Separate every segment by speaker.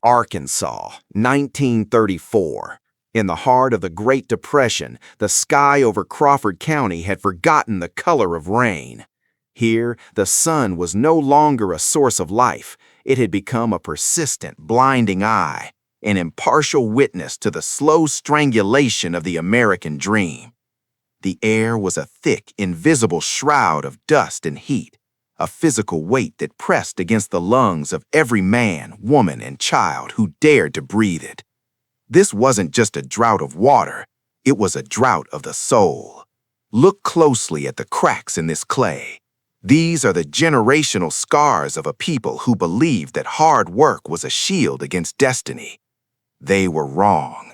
Speaker 1: Arkansas, 1934. In the heart of the Great Depression, the sky over Crawford County had forgotten the color of rain. Here, the sun was no longer a source of life. It had become a persistent, blinding eye, an impartial witness to the slow strangulation of the American dream. The air was a thick, invisible shroud of dust and heat, a physical weight that pressed against the lungs of every man, woman, and child who dared to breathe it. This wasn't just a drought of water, it was a drought of the soul. Look closely at the cracks in this clay. These are the generational scars of a people who believed that hard work was a shield against destiny. They were wrong.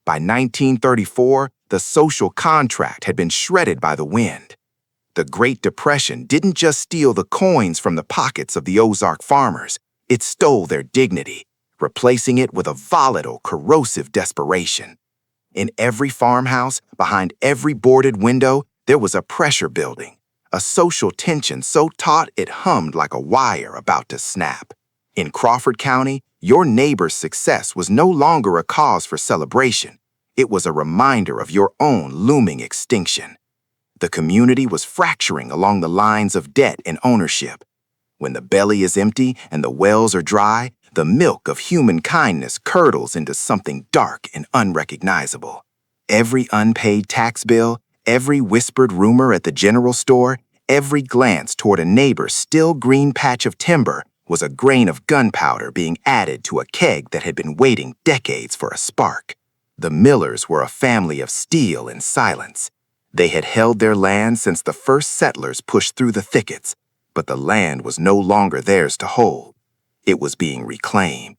Speaker 1: By 1934, the social contract had been shredded by the wind. The Great Depression didn't just steal the coins from the pockets of the Ozark farmers, it stole their dignity, replacing it with a volatile, corrosive desperation. In every farmhouse, behind every boarded window, there was a pressure building, a social tension so taut it hummed like a wire about to snap. In Crawford County, your neighbor's success was no longer a cause for celebration. It was a reminder of your own looming extinction. The community was fracturing along the lines of debt and ownership. When the belly is empty and the wells are dry, the milk of human kindness curdles into something dark and unrecognizable. Every unpaid tax bill, every whispered rumor at the general store, every glance toward a neighbor's still green patch of timber was a grain of gunpowder being added to a keg that had been waiting decades for a spark. The Millers were a family of steel and silence. They had held their land since the first settlers pushed through the thickets, but the land was no longer theirs to hold. It was being reclaimed,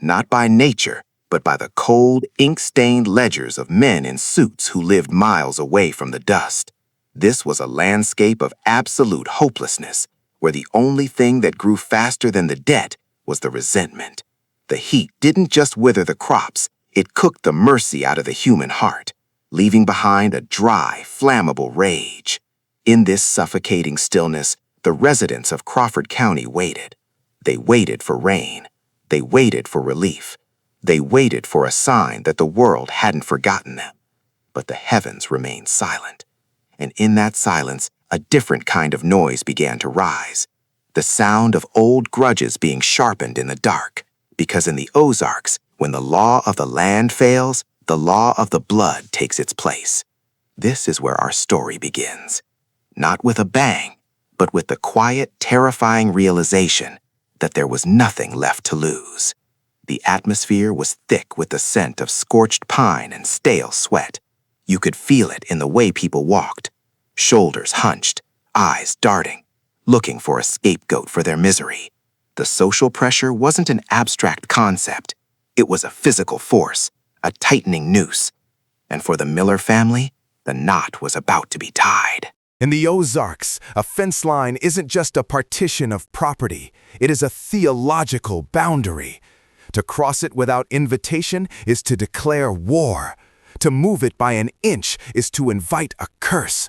Speaker 1: not by nature, but by the cold, ink-stained ledgers of men in suits who lived miles away from the dust. This was a landscape of absolute hopelessness, where the only thing that grew faster than the debt was the resentment. The heat didn't just wither the crops, it cooked the mercy out of the human heart, leaving behind a dry, flammable rage. In this suffocating stillness, the residents of Crawford County waited. They waited for rain. They waited for relief. They waited for a sign that the world hadn't forgotten them. But the heavens remained silent. And in that silence, a different kind of noise began to rise. The sound of old grudges being sharpened in the dark. Because in the Ozarks, when the law of the land fails, the law of the blood takes its place. This is where our story begins. Not with a bang, but with the quiet, terrifying realization that there was nothing left to lose. The atmosphere was thick with the scent of scorched pine and stale sweat. You could feel it in the way people walked, shoulders hunched, eyes darting, looking for a scapegoat for their misery. The social pressure wasn't an abstract concept. It was a physical force, a tightening noose. And for the Miller family, the knot was about to be tied.
Speaker 2: In the Ozarks, a fence line isn't just a partition of property. It is a theological boundary. To cross it without invitation is to declare war. To move it by an inch is to invite a curse.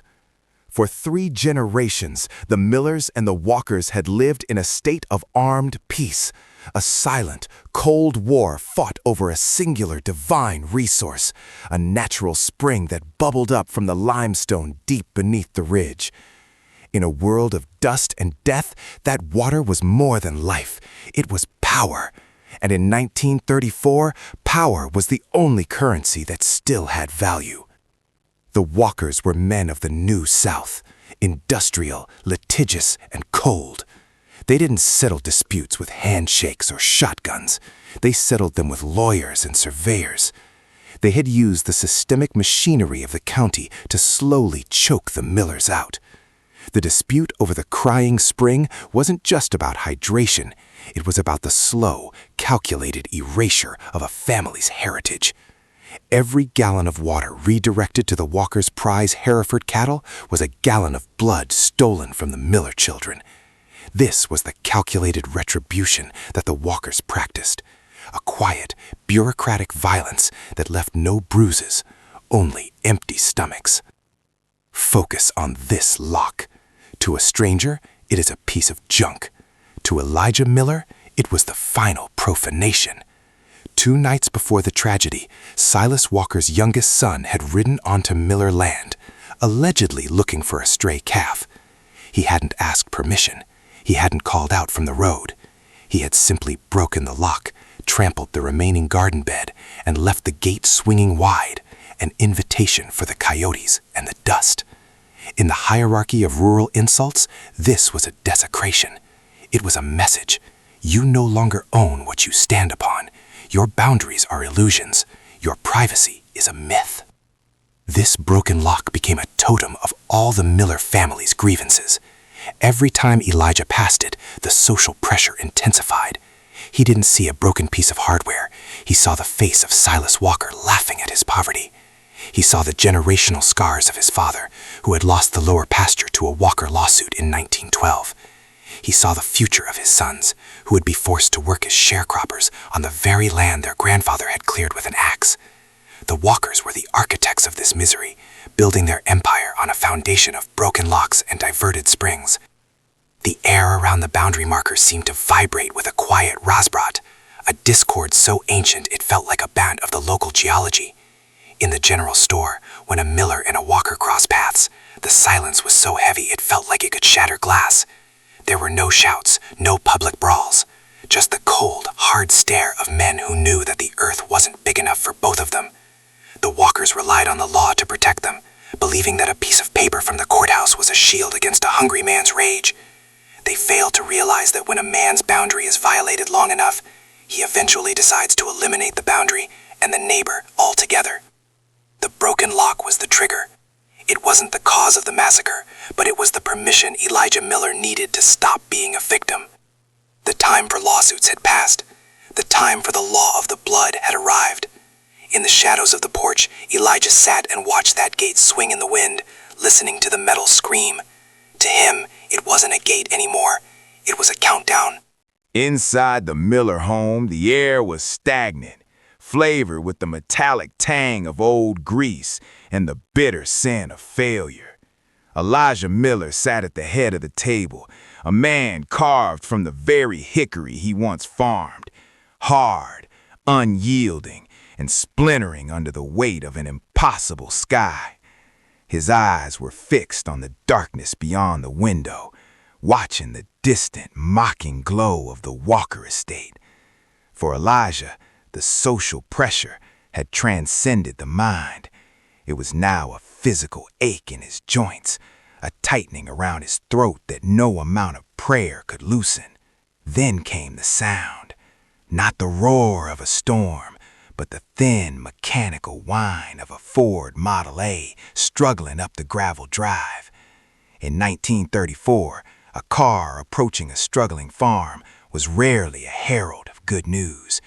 Speaker 2: For 3 generations, the Millers and the Walkers had lived in a state of armed peace, a silent, cold war fought over a singular divine resource, a natural spring that bubbled up from the limestone deep beneath the ridge. In a world of dust and death, that water was more than life. It was power. And in 1934, power was the only currency that still had value. The Walkers were men of the New South, industrial, litigious, and cold. They didn't settle disputes with handshakes or shotguns. They settled them with lawyers and surveyors. They had used the systemic machinery of the county to slowly choke the Millers out. The dispute over the crying spring wasn't just about hydration. It was about the slow, calculated erasure of a family's heritage. Every gallon of water redirected to the Walkers' prize Hereford cattle was a gallon of blood stolen from the Miller children. This was the calculated retribution that the Walkers practiced, a quiet, bureaucratic violence that left no bruises, only empty stomachs. Focus on this lock. To a stranger, it is a piece of junk. To Elijah Miller, it was the final profanation. 2 nights before the tragedy, Silas Walker's youngest son had ridden onto Miller land, allegedly looking for a stray calf. He hadn't asked permission. He hadn't called out from the road. He had simply broken the lock, trampled the remaining garden bed, and left the gate swinging wide, an invitation for the coyotes and the dust. In the hierarchy of rural insults, this was a desecration. It was a message. You no longer own what you stand upon. Your boundaries are illusions. Your privacy is a myth. This broken lock became a totem of all the Miller family's grievances. Every time Elijah passed it, the social pressure intensified. He didn't see a broken piece of hardware. He saw the face of Silas Walker laughing at his poverty. He saw the generational scars of his father, who had lost the lower pasture to a Walker lawsuit in 1912. He saw the future of his sons, who would be forced to work as sharecroppers on the very land their grandfather had cleared with an axe. The Walkers were the architects of this misery, building their empire on a foundation of broken locks and diverted springs. The air around the boundary markers seemed to vibrate with a quiet rasbrat, a discord so ancient it felt like a band of the local geology. In the general store, when a Miller and a Walker crossed paths, the silence was so heavy it felt like it could shatter glass. There were no shouts, no public brawls, just the cold, hard stare of men who knew that the earth wasn't big enough for both of them. The Walkers relied on the law to protect them, believing that a piece of paper from the courthouse was a shield against a hungry man's rage. They failed to realize that when a man's boundary is violated long enough, he eventually decides to eliminate the boundary and the neighbor altogether. The broken lock was the trigger. It wasn't the cause of the massacre, but it was the permission Elijah Miller needed to stop being a victim. The time for lawsuits had passed. The time for the law of the blood had arrived. In the shadows of the porch, Elijah sat and watched that gate swing in the wind, listening to the metal scream. To him, it wasn't a gate anymore. It was a countdown.
Speaker 1: Inside the Miller home, the air was stagnant, flavored with the metallic tang of old grease and the bitter scent of failure. Elijah Miller sat at the head of the table, a man carved from the very hickory he once farmed, hard, unyielding, and splintering under the weight of an impossible sky. His eyes were fixed on the darkness beyond the window, watching the distant, mocking glow of the Walker estate. For Elijah, the social pressure had transcended the mind. It was now a physical ache in his joints, a tightening around his throat that no amount of prayer could loosen. Then came the sound, not the roar of a storm, but the thin, mechanical whine of a Ford Model A struggling up the gravel drive. In 1934, a car approaching a struggling farm was rarely a herald of good news.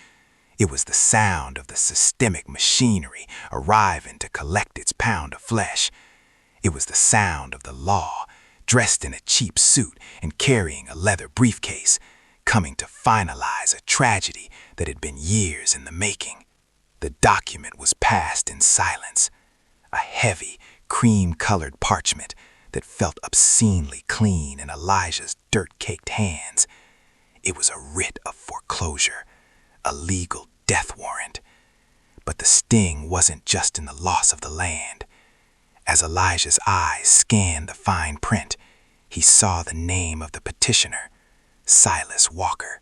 Speaker 1: It was the sound of the systemic machinery arriving to collect its pound of flesh. It was the sound of the law, dressed in a cheap suit and carrying a leather briefcase, coming to finalize a tragedy that had been years in the making. The document was passed in silence, a heavy, cream-colored parchment that felt obscenely clean in Elijah's dirt-caked hands. It was a writ of foreclosure, a legal death warrant. But the sting wasn't just in the loss of the land. As Elijah's eyes scanned the fine print, he saw the name of the petitioner, Silas Walker.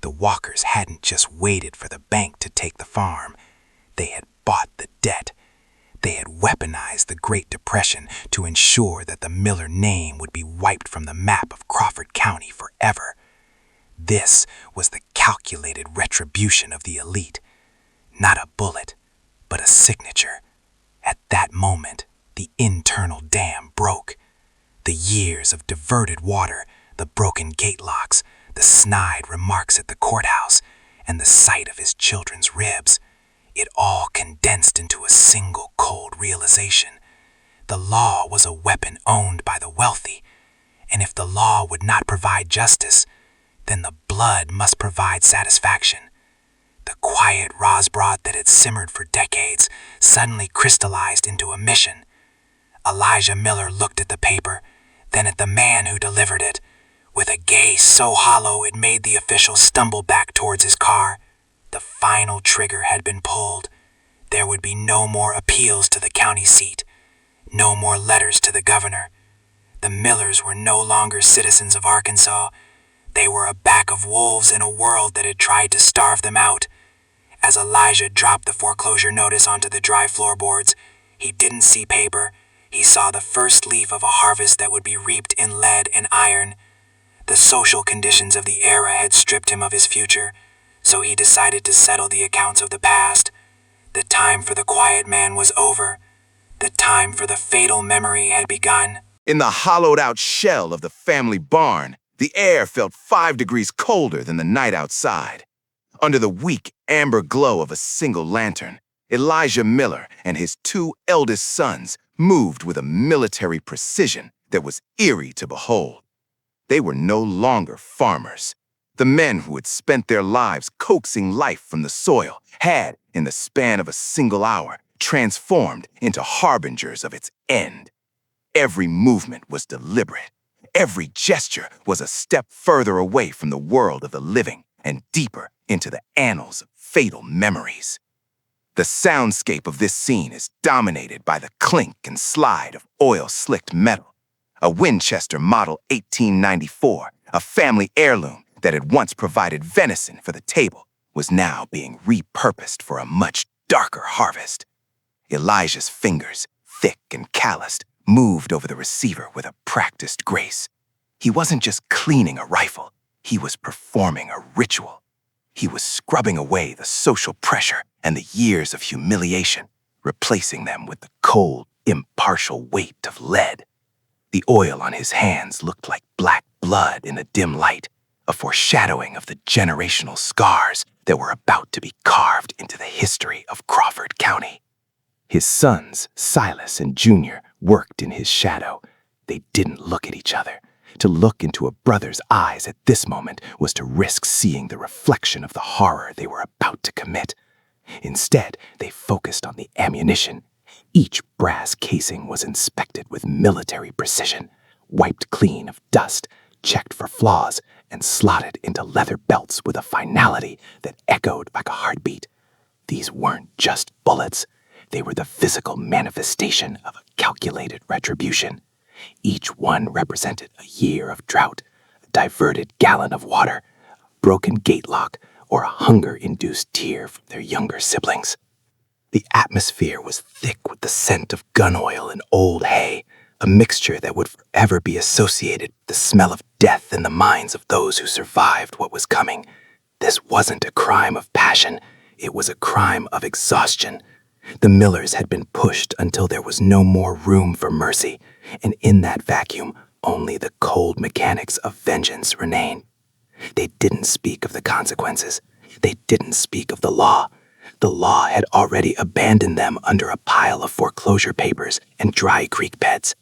Speaker 1: The Walkers hadn't just waited for the bank to take the farm. They had bought the debt. They had weaponized the Great Depression to ensure that the Miller name would be wiped from the map of Crawford County forever. This was the calculated retribution of the elite. Not a bullet, but a signature. At that moment, the internal dam broke. The years of diverted water, the broken gate locks, the snide remarks at the courthouse, and the sight of his children's ribs, it all condensed into a single cold realization. The law was a weapon owned by the wealthy, and if the law would not provide justice, then the blood must provide satisfaction. The quiet rosbrod that had simmered for decades suddenly crystallized into a mission. Elijah Miller looked at the paper, then at the man who delivered it, with a gaze so hollow it made the official stumble back towards his car.
Speaker 3: The final trigger had been pulled. There would be no more appeals to the county seat, no more letters to the governor. The Millers were no longer citizens of Arkansas. They were a pack of wolves in a world that had tried to starve them out. As Elijah dropped the foreclosure notice onto the dry floorboards, he didn't see paper. He saw the first leaf of a harvest that would be reaped in lead and iron. The social conditions of the era had stripped him of his future, so he decided to settle the accounts of the past. The time for the quiet man was over. The time for the fatal memory had begun.
Speaker 1: In the hollowed-out shell of the family barn, the air felt 5 degrees colder than the night outside. Under the weak amber glow of a single lantern, Elijah Miller and his 2 eldest sons moved with a military precision that was eerie to behold. They were no longer farmers. The men who had spent their lives coaxing life from the soil had, in the span of a single hour, transformed into harbingers of its end. Every movement was deliberate. Every gesture was a step further away from the world of the living and deeper into the annals of fatal memories. The soundscape of this scene is dominated by the clink and slide of oil-slicked metal. A Winchester Model 1894, a family heirloom that had once provided venison for the table, was now being repurposed for a much darker harvest. Elijah's fingers, thick and calloused, moved over the receiver with a practiced grace. He wasn't just cleaning a rifle, he was performing a ritual. He was scrubbing away the social pressure and the years of humiliation, replacing them with the cold, impartial weight of lead. The oil on his hands looked like black blood in a dim light, a foreshadowing of the generational scars that were about to be carved into the history of Crawford County. His sons, Silas and Junior, worked in his shadow. They didn't look at each other. To look into a brother's eyes at this moment was to risk seeing the reflection of the horror they were about to commit. Instead, they focused on the ammunition. Each brass casing was inspected with military precision, wiped clean of dust, checked for flaws, and slotted into leather belts with a finality that echoed like a heartbeat. These weren't just bullets. They were the physical manifestation of a calculated retribution. Each one represented a year of drought, a diverted gallon of water, a broken gate lock, or a hunger-induced tear from their younger siblings. The atmosphere was thick with the scent of gun oil and old hay, a mixture that would forever be associated with the smell of death in the minds of those who survived what was coming. This wasn't a crime of passion, it was a crime of exhaustion. The Millers had been pushed until there was no more room for mercy, and in that vacuum, only the cold mechanics of vengeance remained. They didn't speak of the consequences. They didn't speak of the law. The law had already abandoned them under a pile of foreclosure papers and dry creek beds.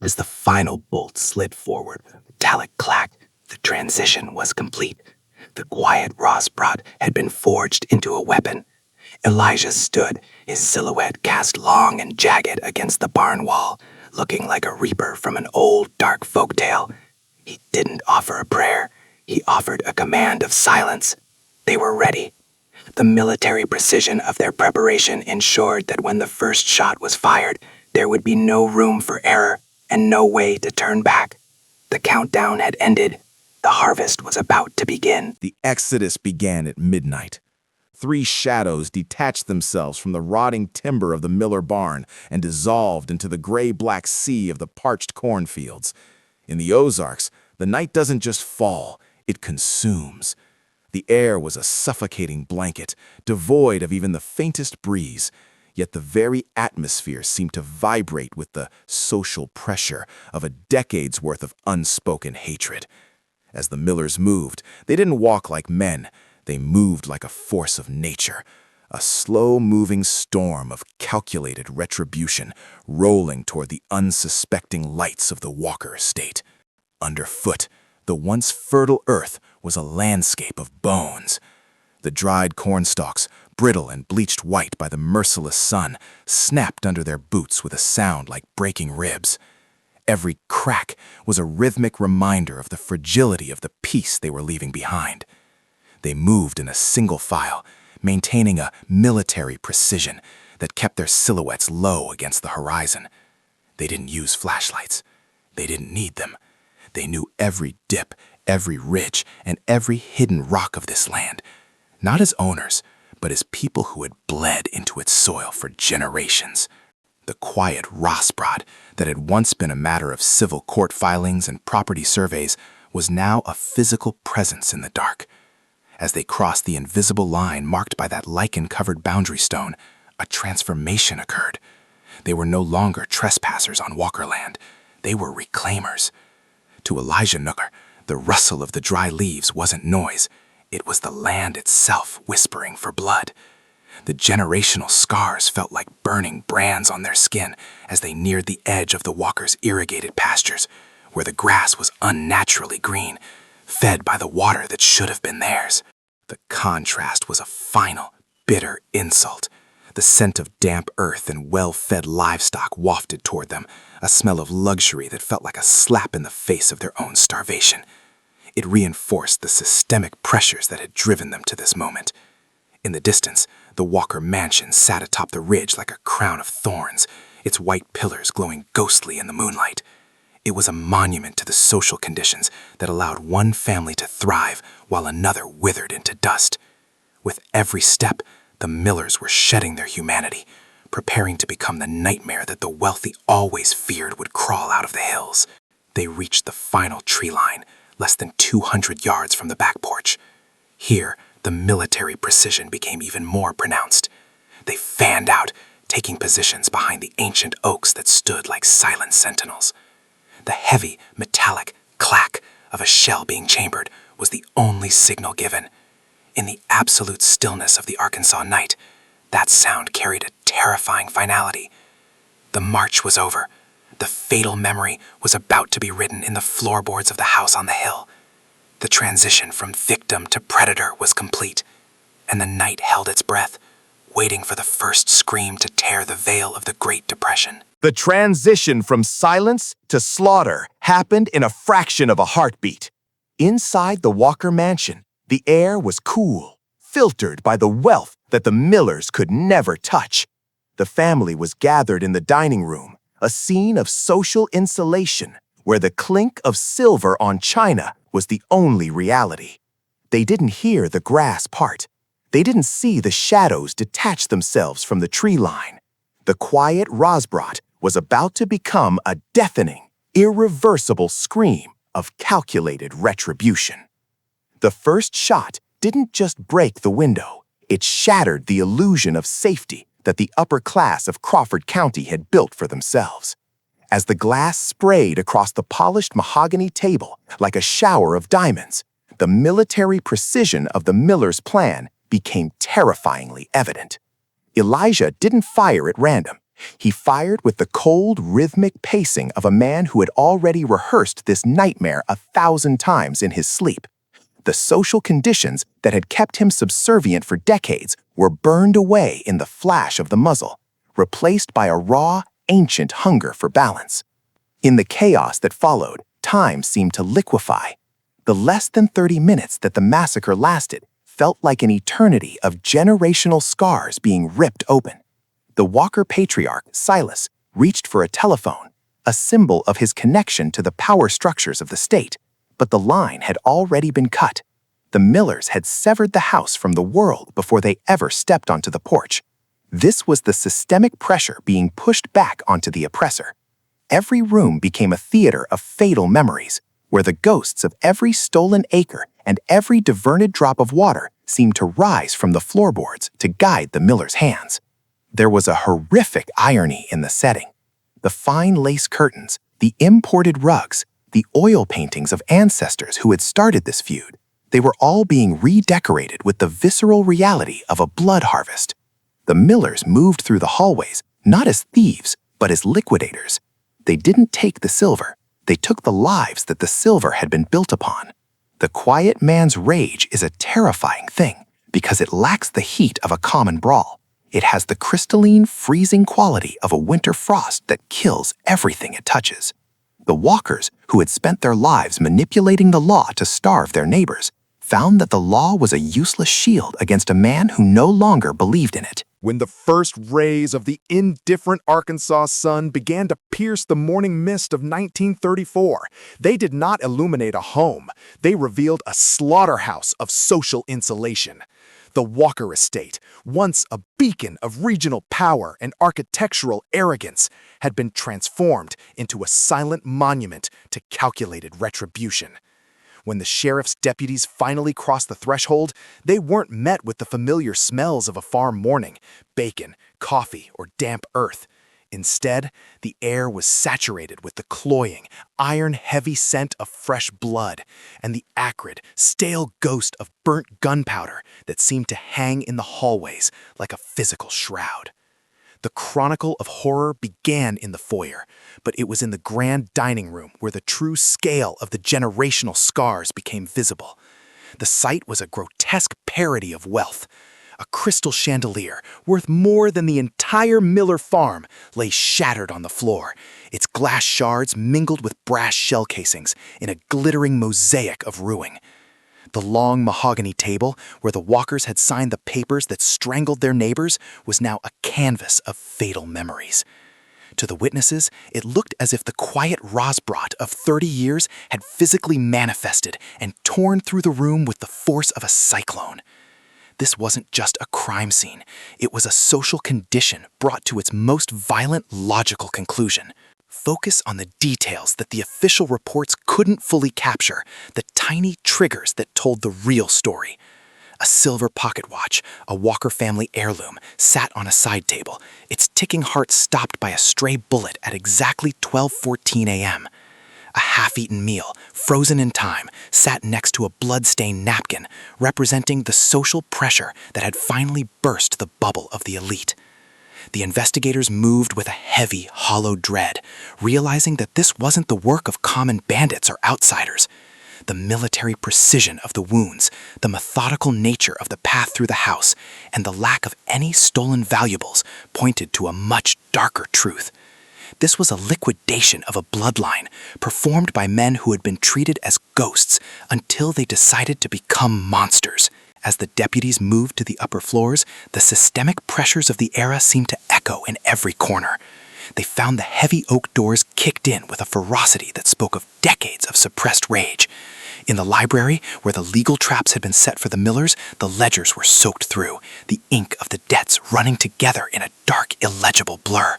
Speaker 1: As the final bolt slid forward with a metallic clack, the transition was complete. The quiet Rosbrod had been forged into a weapon. Elijah stood, his silhouette cast long and jagged against the barn wall, looking like a reaper from an old, dark folktale. He didn't offer a prayer. He offered a command of silence. They were ready. The military precision of their preparation ensured that when the first shot was fired, there would be no room for error and no way to turn back. The countdown had ended. The harvest was about to begin.
Speaker 2: The exodus began at midnight. 3 shadows detached themselves from the rotting timber of the Miller barn and dissolved into the gray-black sea of the parched cornfields. In the Ozarks, the night doesn't just fall, it consumes. The air was a suffocating blanket, devoid of even the faintest breeze, yet the very atmosphere seemed to vibrate with the social pressure of a decade's worth of unspoken hatred. As the Millers moved, they didn't walk like men. They moved like a force of nature, a slow-moving storm of calculated retribution rolling toward the unsuspecting lights of the Walker estate. Underfoot, the once fertile earth was a landscape of bones. The dried cornstalks, brittle and bleached white by the merciless sun, snapped under their boots with a sound like breaking ribs. Every crack was a rhythmic reminder of the fragility of the peace they were leaving behind. They moved in a single file, maintaining a military precision that kept their silhouettes low against the horizon. They didn't use flashlights. They didn't need them. They knew every dip, every ridge, and every hidden rock of this land, not as owners, but as people who had bled into its soil for generations. The quiet Rosbrod that had once been a matter of civil court filings and property surveys was now a physical presence in the dark. As they crossed the invisible line marked by that lichen-covered boundary stone, a transformation occurred. They were no longer trespassers on Walkerland. They were reclaimers. To Elijah Nooker, the rustle of the dry leaves wasn't noise. It was the land itself whispering for blood. The generational scars felt like burning brands on their skin as they neared the edge of the Walkers' irrigated pastures, where the grass was unnaturally green, fed by the water that should have been theirs. The contrast was a final, bitter insult. The scent of damp earth and well-fed livestock wafted toward them, a smell of luxury that felt like a slap in the face of their own starvation. It reinforced the systemic pressures that had driven them to this moment. In the distance, the Walker mansion sat atop the ridge like a crown of thorns, its white pillars glowing ghostly in the moonlight. It was a monument to the social conditions that allowed one family to thrive while another withered into dust. With every step, the Millers were shedding their humanity, preparing to become the nightmare that the wealthy always feared would crawl out of the hills. They reached the final tree line, less than 200 yards from the back porch. Here, the military precision became even more pronounced. They fanned out, taking positions behind the ancient oaks that stood like silent sentinels. The heavy, metallic clack of a shell being chambered was the only signal given. In the absolute stillness of the Arkansas night, that sound carried a terrifying finality. The march was over. The fatal memory was about to be written in the floorboards of the house on the hill. The transition from victim to predator was complete, and the night held its breath, waiting for the first scream to tear the veil of the Great Depression.
Speaker 1: The transition from silence to slaughter happened in a fraction of a heartbeat. Inside the Walker mansion, the air was cool, filtered by the wealth that the Millers could never touch. The family was gathered in the dining room, a scene of social insulation where the clink of silver on china was the only reality. They didn't hear the grass part. They didn't see the shadows detach themselves from the tree line. The quiet Rosbrot was about to become a deafening, irreversible scream of calculated retribution. The first shot didn't just break the window. It shattered the illusion of safety that the upper class of Crawford County had built for themselves. As the glass sprayed across the polished mahogany table like a shower of diamonds, the military precision of the Millers' plan became terrifyingly evident. Elijah didn't fire at random. He fired with the cold, rhythmic pacing of a man who had already rehearsed this nightmare 1,000 times in his sleep. The social conditions that had kept him subservient for decades were burned away in the flash of the muzzle, replaced by a raw, ancient hunger for balance. In the chaos that followed, time seemed to liquefy. The less than 30 minutes that the massacre lasted felt like an eternity of generational scars being ripped open. The Walker patriarch, Silas, reached for a telephone, a symbol of his connection to the power structures of the state, but the line had already been cut. The Millers had severed the house from the world before they ever stepped onto the porch. This was the systemic pressure being pushed back onto the oppressor. Every room became a theater of fatal memories, where the ghosts of every stolen acre and every diverted drop of water seemed to rise from the floorboards to guide the Millers' hands. There was a horrific irony in the setting. The fine lace curtains, the imported rugs, the oil paintings of ancestors who had started this feud, they were all being redecorated with the visceral reality of a blood harvest. The Millers moved through the hallways, not as thieves, but as liquidators. They didn't take the silver. They took the lives that the silver had been built upon. The quiet man's rage is a terrifying thing because it lacks the heat of a common brawl. It has the crystalline, freezing quality of a winter frost that kills everything it touches. The Walkers, who had spent their lives manipulating the law to starve their neighbors,
Speaker 4: found that the law was a useless shield against a man who no longer believed in it.
Speaker 2: When the first rays of the indifferent Arkansas sun began to pierce the morning mist of 1934, they did not illuminate a home. They revealed a slaughterhouse of social insulation. The Walker Estate, once a beacon of regional power and architectural arrogance, had been transformed into a silent monument to calculated retribution. When the sheriff's deputies finally crossed the threshold, they weren't met with the familiar smells of a farm morning, bacon, coffee, or damp earth. Instead, the air was saturated with the cloying, iron-heavy scent of fresh blood and the acrid, stale ghost of burnt gunpowder that seemed to hang in the hallways like a physical shroud. The chronicle of horror began in the foyer, but it was in the grand dining room where the true scale of the generational scars became visible. The sight was a grotesque parody of wealth. A crystal chandelier, worth more than the entire Miller farm, lay shattered on the floor, its glass shards mingled with brass shell casings in a glittering mosaic of ruin. The long mahogany table, where the Walkers had signed the papers that strangled their neighbors, was now a canvas of fatal memories. To the witnesses, it looked as if the quiet Rosbrot of 30 years had physically manifested and torn through the room with the force of a cyclone. This wasn't just a crime scene. It was a social condition brought to its most violent logical conclusion. Focus on the details that the official reports couldn't fully capture, the tiny triggers that told the real story. A silver pocket watch, a Walker family heirloom, sat on a side table, its ticking heart stopped by a stray bullet at exactly 12:14 a.m. A half-eaten meal, frozen in time, sat next to a blood-stained napkin, representing the social pressure that had finally burst the bubble of the elite. The investigators moved with a heavy, hollow dread, realizing that this wasn't the work of common bandits or outsiders. The military precision of the wounds, the methodical nature of the path through the house, and the lack of any stolen valuables pointed to a much darker truth. This was a liquidation of a bloodline, performed by men who had been treated as ghosts until they decided to become monsters. As the deputies moved to the upper floors, the systemic pressures of the era seemed to echo in every corner. They found the heavy oak doors kicked in with a ferocity that spoke of decades of suppressed rage. In the library, where the legal traps had been set for the Millers, the ledgers were soaked through, the ink of the debts running together in a dark, illegible blur.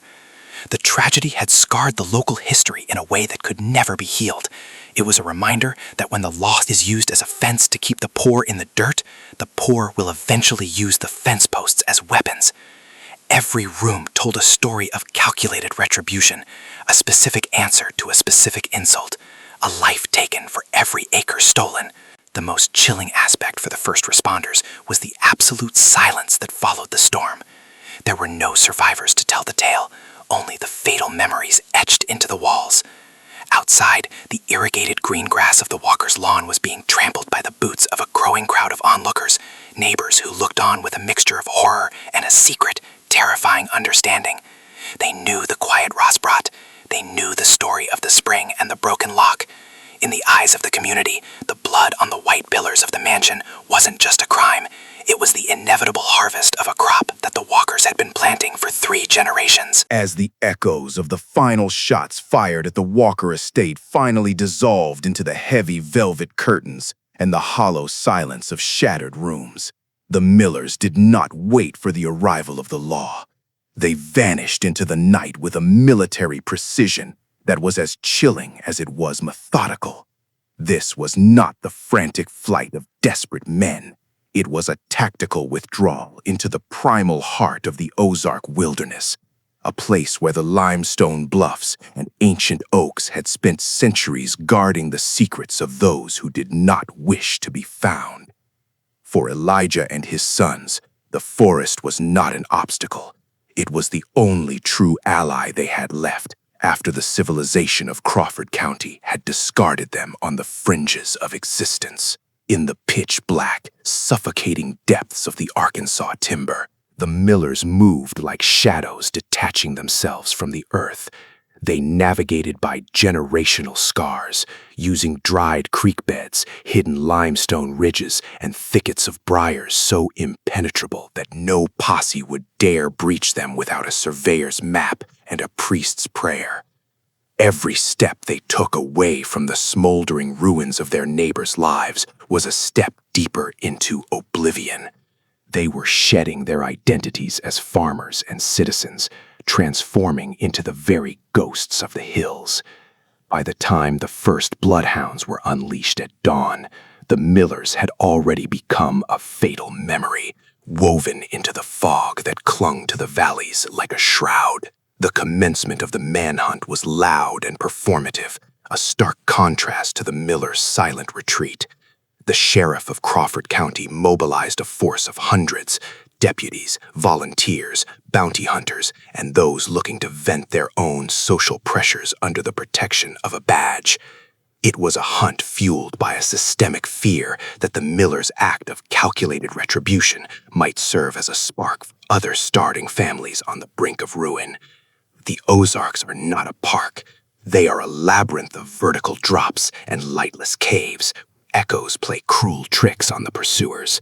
Speaker 2: The tragedy had scarred the local history in a way that could never be healed. It was a reminder that when the law is used as a fence to keep the poor in the dirt, the poor will eventually use the fence posts as weapons. Every room told a story of calculated retribution, a specific answer to a specific insult, a life taken for every acre stolen. The most chilling aspect for the first responders was the absolute silence that followed the storm. There were no survivors to tell the tale, only the fatal memories etched into the walls. Outside, the irrigated green grass of the Walkers' lawn was being trampled by the boots of a growing crowd of onlookers, neighbors who looked on with a mixture of horror and a secret, terrifying understanding. They knew the quiet Rosbrot. They knew the story of the spring and the broken lock. In the eyes of the community, the blood on the white pillars of the mansion wasn't just a crime. It was the inevitable harvest of a crop that the Walkers had been planting for 3 generations.
Speaker 1: As the echoes of the final shots fired at the Walker estate finally dissolved into the heavy velvet curtains and the hollow silence of shattered rooms, the Millers did not wait for the arrival of the law. They vanished into the night with a military precision that was as chilling as it was methodical. This was not the frantic flight of desperate men. It was a tactical withdrawal into the primal heart of the Ozark wilderness, a place where the limestone bluffs and ancient oaks had spent centuries guarding the secrets of those who did not wish to be found. For Elijah and his sons, the forest was not an obstacle. It was the only true ally they had left after the civilization of Crawford County had discarded them on the fringes of existence. In the pitch-black, suffocating depths of the Arkansas timber, the Millers moved like shadows detaching themselves from the earth. They navigated by generational scars,
Speaker 2: using dried creek beds, hidden limestone ridges, and thickets of briars so impenetrable that no posse would dare breach them without a surveyor's map and a priest's prayer. Every step they took away from the smoldering ruins of their neighbors' lives was a step deeper into oblivion. They were shedding their identities as farmers and citizens, transforming into the very ghosts of the hills. By the time the first bloodhounds were unleashed at dawn, the Millers had already become a fatal memory, woven into the fog that clung to the valleys like a shroud. The commencement of the manhunt was loud and performative, a stark contrast to the Millers' silent retreat. The sheriff of Crawford County mobilized a force of hundreds, deputies, volunteers, bounty hunters, and those looking to vent their own social pressures under the protection of a badge. It was a hunt fueled by a systemic fear that the Millers' act of calculated retribution might serve as a spark for other starving families on the brink of ruin. The Ozarks are not a park. They are a labyrinth of vertical drops and lightless caves. Echoes play cruel tricks on the pursuers.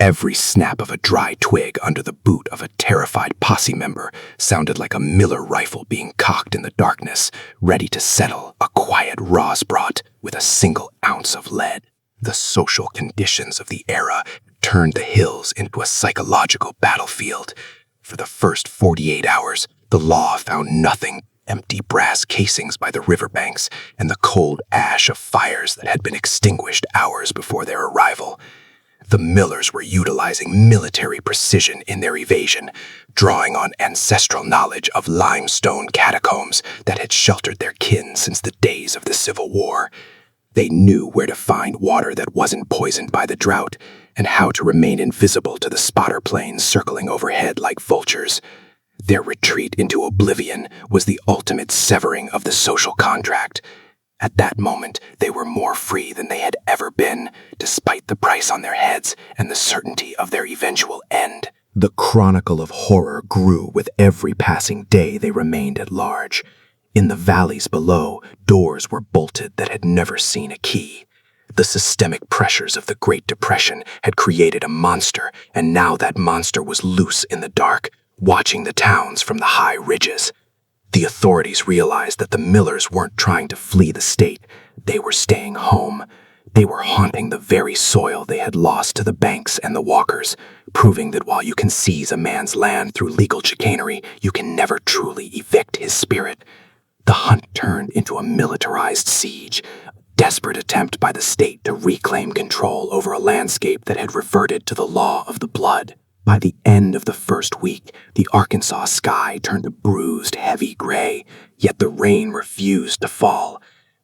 Speaker 2: Every snap of a dry twig under the boot of a terrified posse member sounded like a Miller rifle being cocked in the darkness, ready to settle a quiet Rosbrot with a single ounce of lead. The social conditions of the era turned the hills into a psychological battlefield. For the first 48 hours, the law found nothing, empty brass casings by the riverbanks and the cold ash of fires that had been extinguished hours before their arrival. The Millers were utilizing military precision in their evasion, drawing on ancestral knowledge of limestone catacombs that had sheltered their kin since the days of the Civil War. They knew where to find water that wasn't poisoned by the drought, and how to remain invisible to the spotter planes circling overhead like vultures. Their retreat into oblivion was the ultimate severing of the social contract. At that moment, they were more free than they had ever been, despite the price on their heads and the certainty of their eventual end. The chronicle of horror grew with every passing day they remained at large. In the valleys below, doors were bolted that had never seen a key. The systemic pressures of the Great Depression had created a monster, and now that monster was loose in the dark, watching the towns from the high ridges. The authorities realized that the Millers weren't trying to flee the state. They were staying home. They were haunting the very soil they had lost to the banks and the walkers, proving that while you can seize a man's land through legal chicanery, you can never truly evict his spirit. The hunt turned into a militarized siege, a desperate attempt by the state to reclaim control over a landscape that had reverted to the law of the blood. By the end of the first week, the Arkansas sky turned a bruised, heavy gray, yet the rain refused to fall.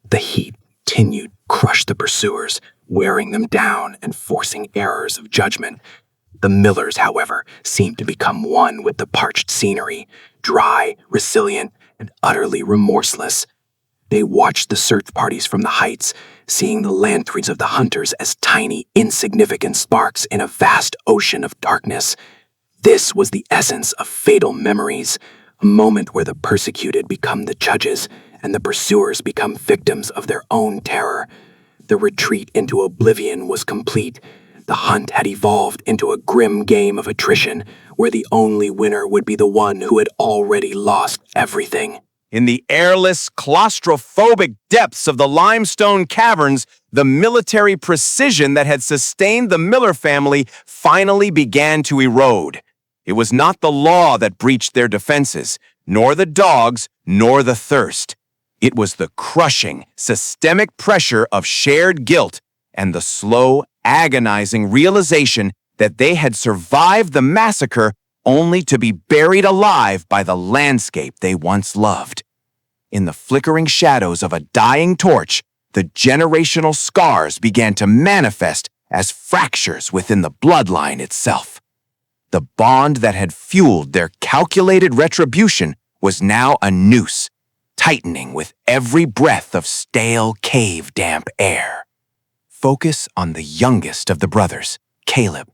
Speaker 2: The heat continued to crush the pursuers, wearing them down and forcing errors of judgment. The Millers, however, seemed to become one with the parched scenery, dry, resilient, and utterly remorseless. They watched the search parties from the heights, seeing the lanterns of the hunters as tiny, insignificant sparks in a vast ocean of darkness. This was the essence of fatal memories, a moment where the persecuted become the judges and the pursuers become victims of their own terror. The retreat into oblivion was complete. The hunt had evolved into a grim game of attrition, where the only winner would be the one who had already lost everything.
Speaker 1: In the airless, claustrophobic depths of the limestone caverns, the military precision that had sustained the Miller family finally began to erode. It was not the law that breached their defenses, nor the dogs, nor the thirst. It was the crushing, systemic pressure of shared guilt and the slow, agonizing realization that they had survived the massacre only to be buried alive by the landscape they once loved. In the flickering shadows of a dying torch, the generational scars began to manifest as fractures within the bloodline itself. The bond that had fueled their calculated retribution was now a noose, tightening with every breath of stale cave-damp air. Focus on the youngest of the brothers, Caleb.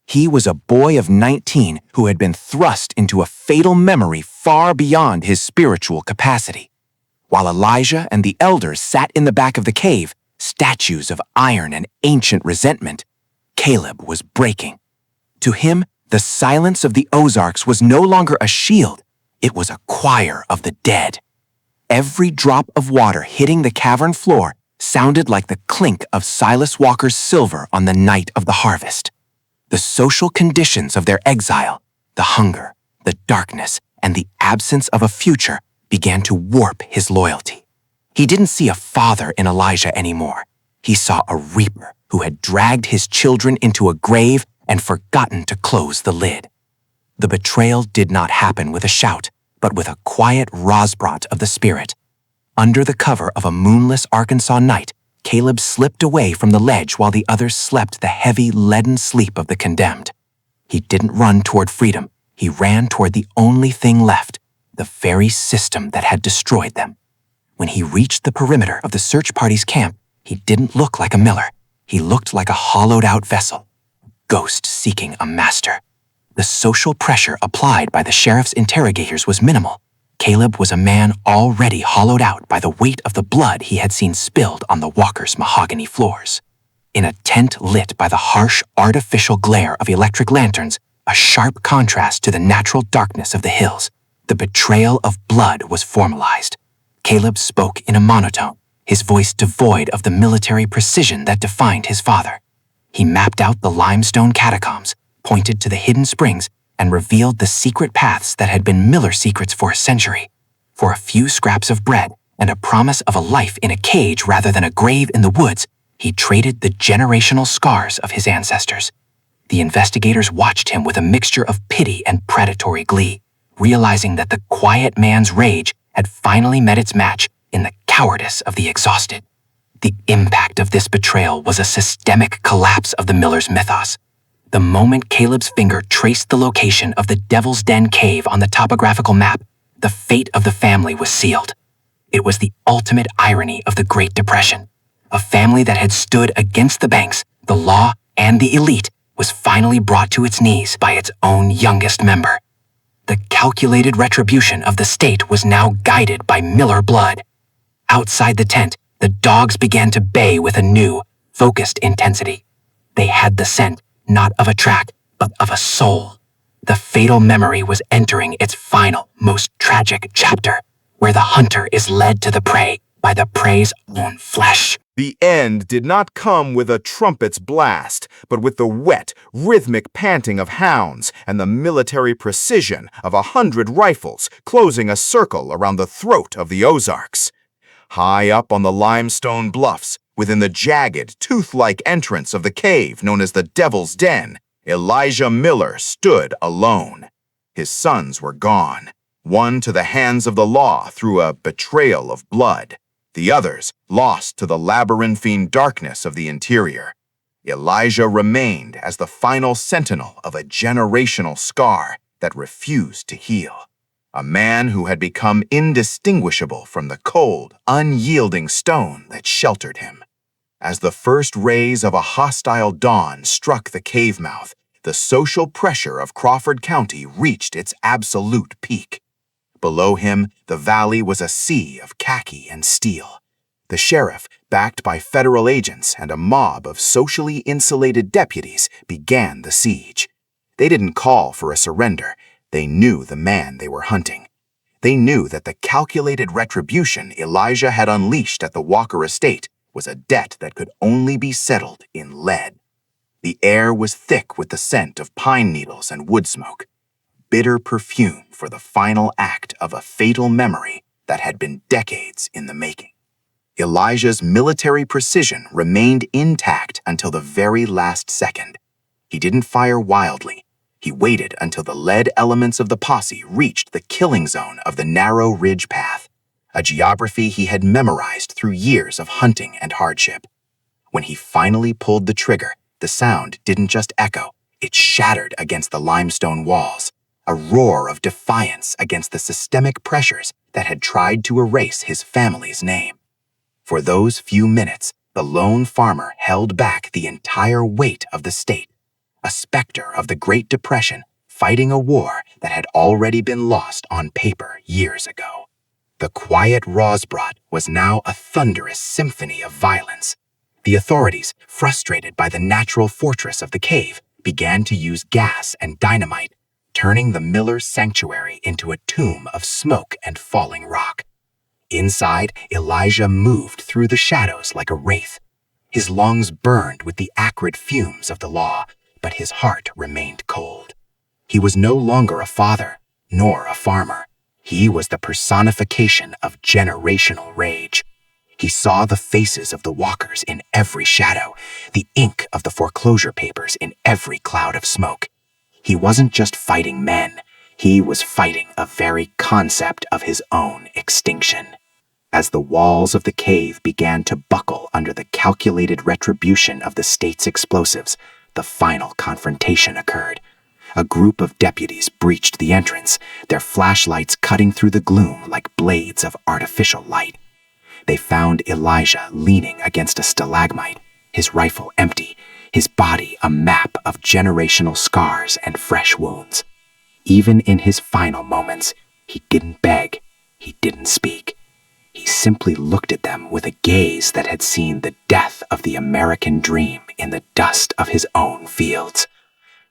Speaker 1: He was a boy of 19 who had been thrust into a fatal memory far beyond his spiritual capacity.
Speaker 4: While Elijah and the elders sat in the back of the cave, statues of iron and ancient resentment, Caleb was breaking. To him, the silence of the Ozarks was no longer a shield, it was a choir of the dead. Every drop of water hitting the cavern floor sounded like the clink of Silas Walker's silver on the night of the harvest. The social conditions of their exile, the hunger, the darkness, and the absence of a future began to warp his loyalty. He didn't see a father in Elijah anymore. He saw a reaper who had dragged his children into a grave and forgotten to close the lid. The betrayal did not happen with a shout, but with a quiet Rosbrot of the spirit. Under the cover of a moonless Arkansas night, Caleb slipped away from the ledge while the others slept the heavy, leaden sleep of the condemned. He didn't run toward freedom. He ran toward the only thing left, the very system that had destroyed them. When he reached the perimeter of the search party's camp, he didn't look like a miller. He looked like a hollowed-out vessel, a ghost seeking a master. The social pressure applied by the sheriff's interrogators was minimal. Caleb was a man already hollowed out by the weight of the blood he had seen spilled on the Walker's mahogany floors. In a tent lit by the harsh, artificial glare of electric lanterns, a sharp contrast to the natural darkness of the hills, the betrayal of blood was formalized. Caleb spoke in a monotone, his voice devoid of the military precision that defined his father. He mapped out the limestone catacombs, pointed to the hidden springs, and revealed the secret paths that had been Miller secrets for a century. For a few scraps of bread and a promise of a life in a cage rather than a grave in the woods, he traded the generational scars of his ancestors. The investigators watched him with a mixture of pity and predatory glee, realizing that the quiet man's rage had finally met its match in the cowardice of the exhausted. The impact of this betrayal was a systemic collapse of the Miller's mythos. The moment Caleb's finger traced the location of the Devil's Den cave on the topographical map, the fate of the family was sealed. It was the ultimate irony of the Great Depression. A family that had stood against the banks, the law, and the elite was finally brought to its knees by its own youngest member. The calculated retribution of the state was now guided by Miller blood. Outside the tent, the dogs began to bay with a new, focused intensity. They had the scent, not of a track, but of a soul. The fatal memory was entering its final, most tragic chapter, where the hunter is led to the prey by the prey's own flesh.
Speaker 1: The end did not come with a trumpet's blast, but with the wet, rhythmic panting of hounds and the military precision of 100 rifles closing a circle around the throat of the Ozarks. High up on the limestone bluffs, within the jagged, tooth-like entrance of the cave known as the Devil's Den, Elijah Miller stood alone. His sons were gone, one to the hands of the law through a betrayal of blood, the others lost to the labyrinthine darkness of the interior. Elijah remained as the final sentinel of a generational scar that refused to heal. A man who had become indistinguishable from the cold, unyielding stone that sheltered him. As the first rays of a hostile dawn struck the cave mouth, the social pressure of Crawford County reached its absolute peak. Below him, the valley was a sea of khaki and steel. The sheriff, backed by federal agents and a mob of socially insulated deputies, began the siege. They didn't call for a surrender. They knew the man they were hunting. They knew that the calculated retribution Elijah had unleashed at the Walker estate was a debt that could only be settled in lead. The air was thick with the scent of pine needles and wood smoke, bitter perfume for the final act of a fatal memory that had been decades in the making. Elijah's military precision remained intact until the very last second. He didn't fire wildly. He waited until the lead elements of the posse reached the killing zone of the narrow ridge path, a geography he had memorized through years of hunting and hardship. When he finally pulled the trigger, the sound didn't just echo, it shattered against the limestone walls, a roar of defiance against the systemic pressures that had tried to erase his family's name. For those few minutes, the lone farmer held back the entire weight of the state, a specter of the Great Depression fighting a war that had already been lost on paper years ago.
Speaker 4: The quiet Rosbrot was now a thunderous symphony of violence. The authorities, frustrated by the natural fortress of the cave, began to use gas and dynamite, turning the Miller's sanctuary into a tomb of smoke and falling rock. Inside, Elijah moved through the shadows like a wraith. His lungs burned with the acrid fumes of the law, but his heart remained cold. He was no longer a father, nor a farmer. He was the personification of generational rage. He saw the faces of the walkers in every shadow, the ink of the foreclosure papers in every cloud of smoke. He wasn't just fighting men, he was fighting a very concept of his own extinction. As the walls of the cave began to buckle under the calculated retribution of the state's explosives, the final confrontation occurred. A group of deputies breached the entrance, their flashlights cutting through the gloom like blades of artificial light. They found Elijah leaning against a stalagmite, his rifle empty, his body a map of generational scars and fresh wounds. Even in his final moments, he didn't beg, he didn't speak. He simply looked at them with a gaze that had seen the death of the American dream in the dust of his own fields.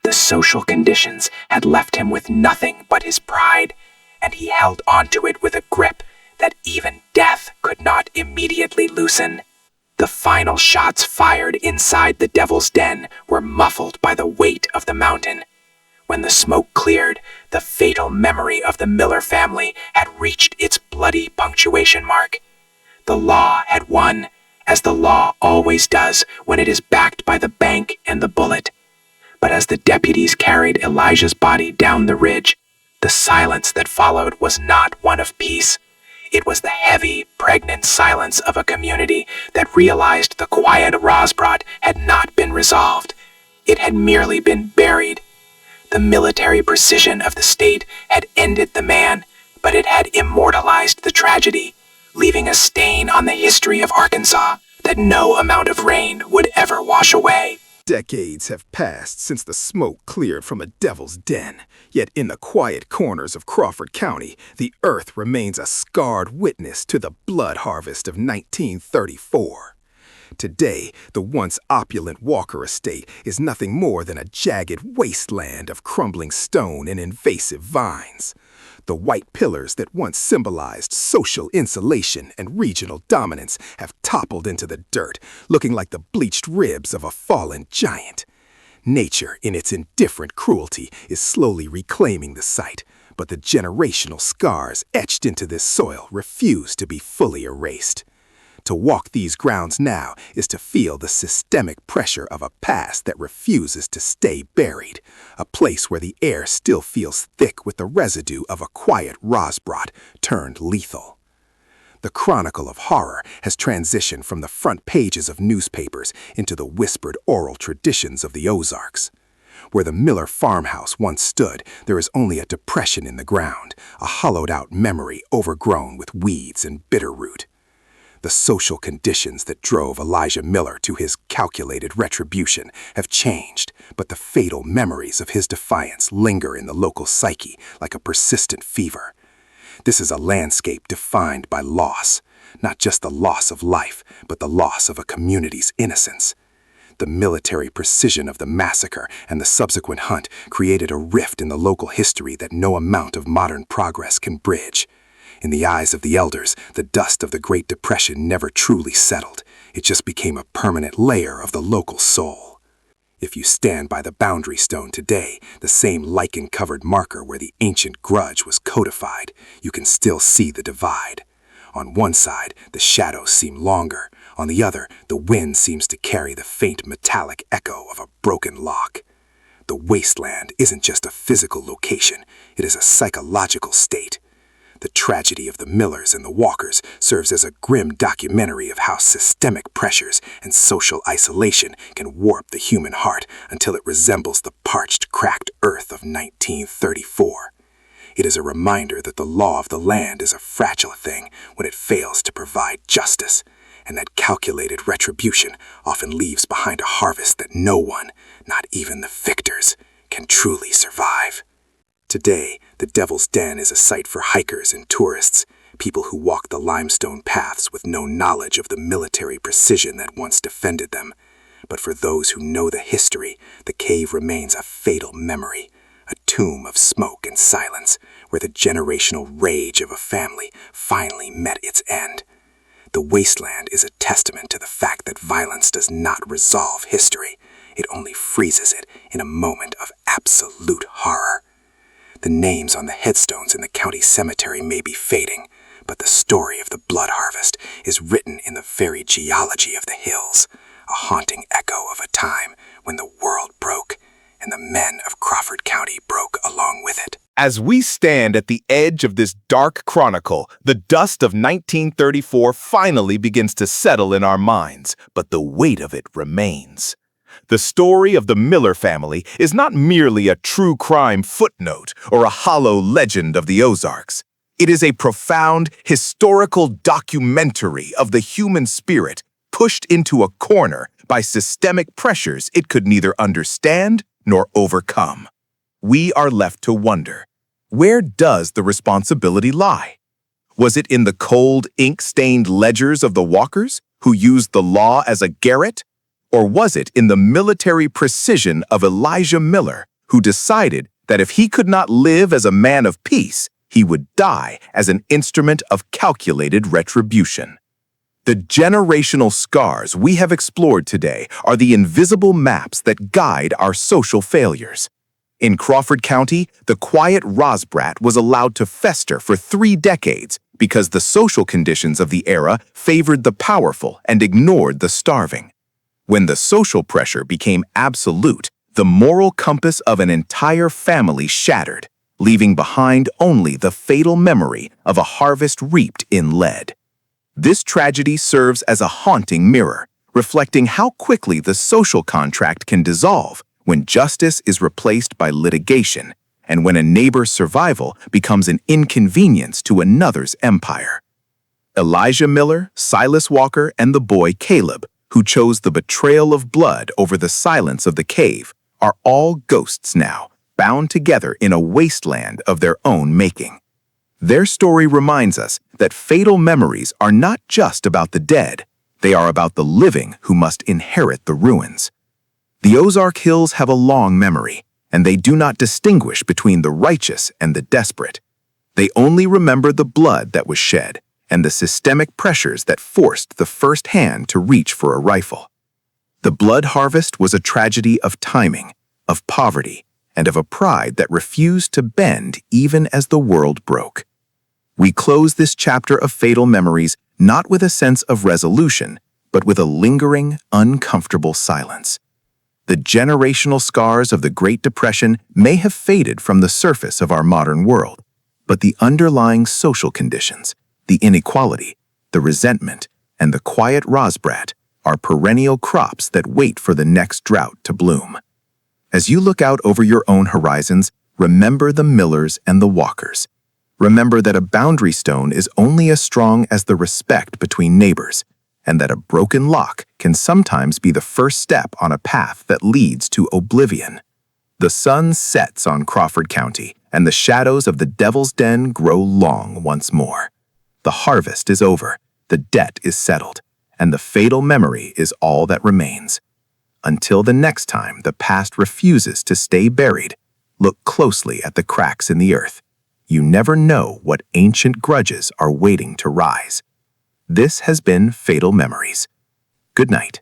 Speaker 4: The social conditions had left him with nothing but his pride, and he held onto it with a grip that even death could not immediately loosen. The final shots fired inside the Devil's Den were muffled by the weight of the mountain. When the smoke cleared, the fatal memory of the Miller family had reached its bloody punctuation mark. The law had won, as the law always does when it is backed by the bank and the bullet. But as the deputies carried Elijah's body down the ridge, the silence that followed was not one of peace. It was the heavy, pregnant silence of a community that realized the quiet Rosbrot had not been resolved. It had merely been buried. The military precision of the state had ended the man, but it had immortalized the tragedy, leaving a stain on the history of Arkansas that no amount of rain would ever wash away.
Speaker 2: Decades have passed since the smoke cleared from a devil's den, yet in the quiet corners of Crawford County, the earth remains a scarred witness to the blood harvest of 1934. Today, the once opulent Walker estate is nothing more than a jagged wasteland of crumbling stone and invasive vines. The white pillars that once symbolized social insulation and regional dominance have toppled into the dirt, looking like the bleached ribs of a fallen giant. Nature, in its indifferent cruelty, is slowly reclaiming the site, but the generational scars etched into this soil refuse to be fully erased. To walk these grounds now is to feel the systemic pressure of a past that refuses to stay buried, a place where the air still feels thick with the residue of a quiet Rosbrot turned lethal. The chronicle of horror has transitioned from the front pages of newspapers into the whispered oral traditions of the Ozarks. Where the Miller farmhouse once stood, there is only a depression in the ground, a hollowed-out memory overgrown with weeds and bitterroot. The social conditions that drove Elijah Miller to his calculated retribution have changed, but the fatal memories of his defiance linger in the local psyche like a persistent fever. This is a landscape defined by loss, not just the loss of life, but the loss of a community's innocence. The military precision of the massacre and the subsequent hunt created a rift in the local history that no amount of modern progress can bridge. In the eyes of the elders, the dust of the Great Depression never truly settled. It just became a permanent layer of the local soul. If you stand by the boundary stone today, the same lichen-covered marker where the ancient grudge was codified, you can still see the divide. On one side, the shadows seem longer. On the other, the wind seems to carry the faint metallic echo of a broken lock. The wasteland isn't just a physical location, it is a psychological state. The tragedy of the Millers and the Walkers serves as a grim documentary of how systemic pressures and social isolation can warp the human heart until it resembles the parched, cracked earth of 1934. It is a reminder that the law of the land is a fragile thing when it fails to provide justice, and that calculated retribution often leaves behind a harvest that no one, not even the victors, can truly survive. Today, the Devil's Den is a site for hikers and tourists, people who walk the limestone paths with no knowledge of the military precision that once defended them. But for those who know the history, the cave remains a fatal memory, a tomb of smoke and silence, where the generational rage of a family finally met its end. The wasteland is a testament to the fact that violence does not resolve history. It only freezes it in a moment of absolute horror. The names on the headstones in the county cemetery may be fading, but the story of the blood harvest is written in the very geology of the hills, a haunting echo of a time when the world broke and the men of Crawford County broke along with it.
Speaker 1: As we stand at the edge of this dark chronicle, the dust of 1934 finally begins to settle in our minds, but the weight of it remains. The story of the Miller family is not merely a true crime footnote or a hollow legend of the Ozarks. It is a profound, historical documentary of the human spirit pushed into a corner by systemic pressures it could neither understand nor overcome. We are left to wonder, where does the responsibility lie? Was it in the cold, ink-stained ledgers of the Walkers, who used the law as a garrote? Or was it in the military precision of Elijah Miller, who decided that if he could not live as a man of peace, he would die as an instrument of calculated retribution? The generational scars we have explored today are the invisible maps that guide our social failures. In Crawford County, the quiet Rosbrat was allowed to fester for 3 decades because the social conditions of the era favored the powerful and ignored the starving. When the social pressure became absolute, the moral compass of an entire family shattered, leaving behind only the fatal memory of a harvest reaped in lead. This tragedy serves as a haunting mirror, reflecting how quickly the social contract can dissolve when justice is replaced by litigation, and when a neighbor's survival becomes an inconvenience to another's empire. Elijah Miller, Silas Walker, and the boy Caleb, who chose the betrayal of blood over the silence of the cave, are all ghosts now, bound together in a wasteland of their own making. Their story reminds us that fatal memories are not just about the dead, they are about the living who must inherit the ruins. The Ozark Hills have a long memory, and they do not distinguish between the righteous and the desperate. They only remember the blood that was shed and the systemic pressures that forced the first hand to reach for a rifle. The blood harvest was a tragedy of timing, of poverty, and of a pride that refused to bend even as the world broke. We close this chapter of fatal memories not with a sense of resolution, but with a lingering, uncomfortable silence. The generational scars of the Great Depression may have faded from the surface of our modern world, but the underlying social conditions, the inequality, the resentment, and the quiet Rosbrat are perennial crops that wait for the next drought to bloom. As you look out over your own horizons, remember the Millers and the Walkers. Remember that a boundary stone is only as strong as the respect between neighbors, and that a broken lock can sometimes be the first step on a path that leads to oblivion. The sun sets on Crawford County, and the shadows of the Devil's Den grow long once more. The harvest is over, the debt is settled, and the fatal memory is all that remains. Until the next time the past refuses to stay buried, look closely at the cracks in the earth. You never know what ancient grudges are waiting to rise. This has been Fatal Memories. Good night.